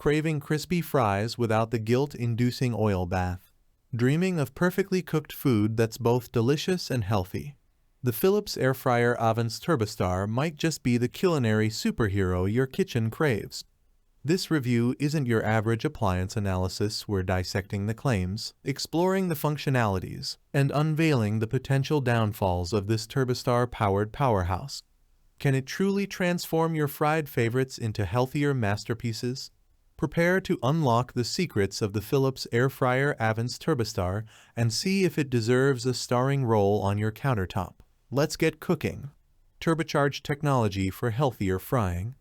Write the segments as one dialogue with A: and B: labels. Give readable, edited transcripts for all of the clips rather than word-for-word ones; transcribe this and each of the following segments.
A: Craving crispy fries without the guilt-inducing oil bath. Dreaming of perfectly cooked food that's both delicious and healthy? The Philips Airfryer Avance TurboStar might just be the culinary superhero your kitchen craves. This review isn't your average appliance analysis. We're dissecting the claims, exploring the functionalities, and unveiling the potential downfalls of this TurboStar-powered powerhouse. Can it truly transform your fried favorites into healthier masterpieces? Prepare to unlock the secrets of the Philips Airfryer Avance TurboStar and see if it deserves a starring role on your countertop. Let's get cooking. Turbocharged technology for healthier frying.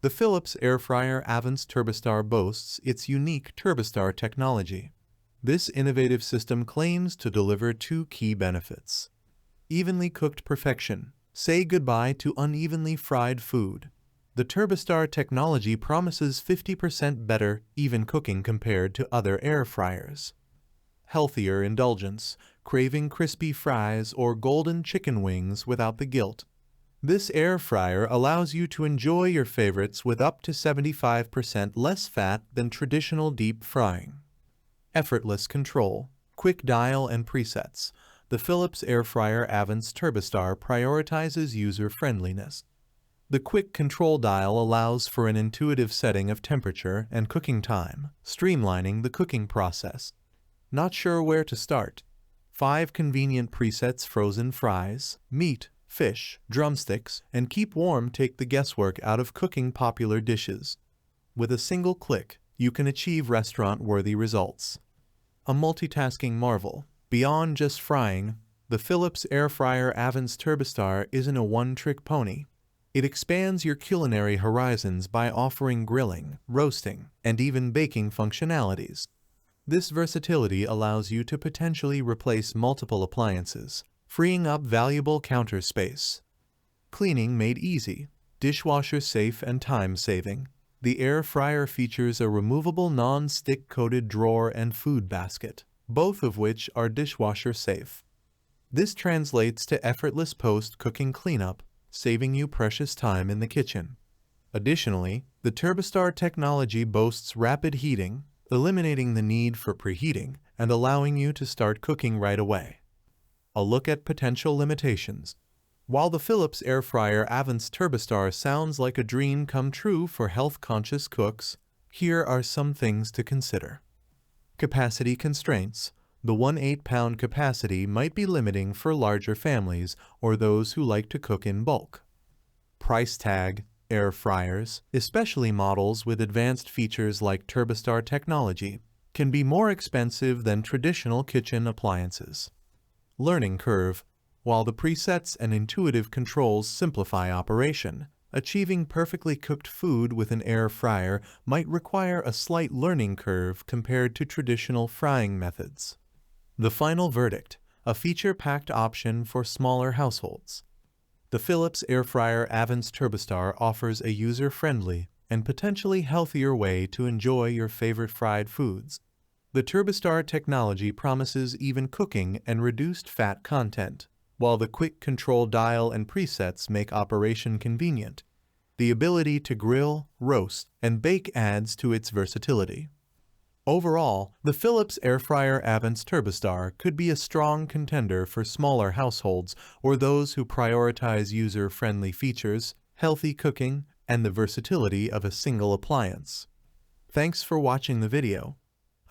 A: The Philips Airfryer Avance TurboStar boasts its unique TurboStar technology. This innovative system claims to deliver two key benefits: evenly cooked perfection. Say goodbye to unevenly fried food. The TurboStar technology promises 50% better even cooking compared to other air fryers. Healthier indulgence. Craving crispy fries or golden chicken wings without the guilt? This air fryer allows you to enjoy your favorites with up to 75% less fat than traditional deep frying. Effortless control. Quick dial and presets. The Philips Airfryer Avance TurboStar prioritizes user-friendliness. The quick control dial allows for an intuitive setting of temperature and cooking time, streamlining the cooking process. Not sure where to start? 5 convenient presets: frozen fries, meat, fish, drumsticks, and keep warm take the guesswork out of cooking popular dishes. With a single click, you can achieve restaurant-worthy results. A multitasking marvel. Beyond just frying, the Philips Airfryer Avance TurboStar isn't a one-trick pony. It expands your culinary horizons by offering grilling, roasting, and even baking functionalities. This versatility allows you to potentially replace multiple appliances, freeing up valuable counter space. Cleaning made easy, dishwasher-safe and time-saving. The air fryer features a removable non-stick coated drawer and food basket, both of which are dishwasher-safe. This translates to effortless post-cooking cleanup, saving you precious time in the kitchen. Additionally, the TurboStar technology boasts rapid heating, eliminating the need for preheating and allowing you to start cooking right away. A look at potential limitations. While the Philips Airfryer Avance TurboStar sounds like a dream come true for health-conscious cooks, here are some things to consider. Capacity constraints. The 1/8-pound capacity might be limiting for larger families or those who like to cook in bulk. Price tag. Air fryers, especially models with advanced features like TurboStar technology, can be more expensive than traditional kitchen appliances. Learning curve. While the presets and intuitive controls simplify operation, achieving perfectly cooked food with an air fryer might require a slight learning curve compared to traditional frying methods. The final verdict: a feature-packed option for smaller households. The Philips Airfryer Avance TurboStar offers a user-friendly and potentially healthier way to enjoy your favorite fried foods. The TurboStar technology promises even cooking and reduced fat content, while the quick control dial and presets make operation convenient. The ability to grill, roast, and bake adds to its versatility. Overall, the Philips Airfryer Avance TurboStar could be a strong contender for smaller households or those who prioritize user-friendly features, healthy cooking, and the versatility of a single appliance. Thanks for watching the video.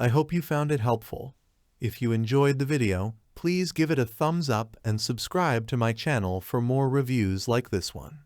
A: I hope you found it helpful. If you enjoyed the video, please give it a thumbs up and subscribe to my channel for more reviews like this one.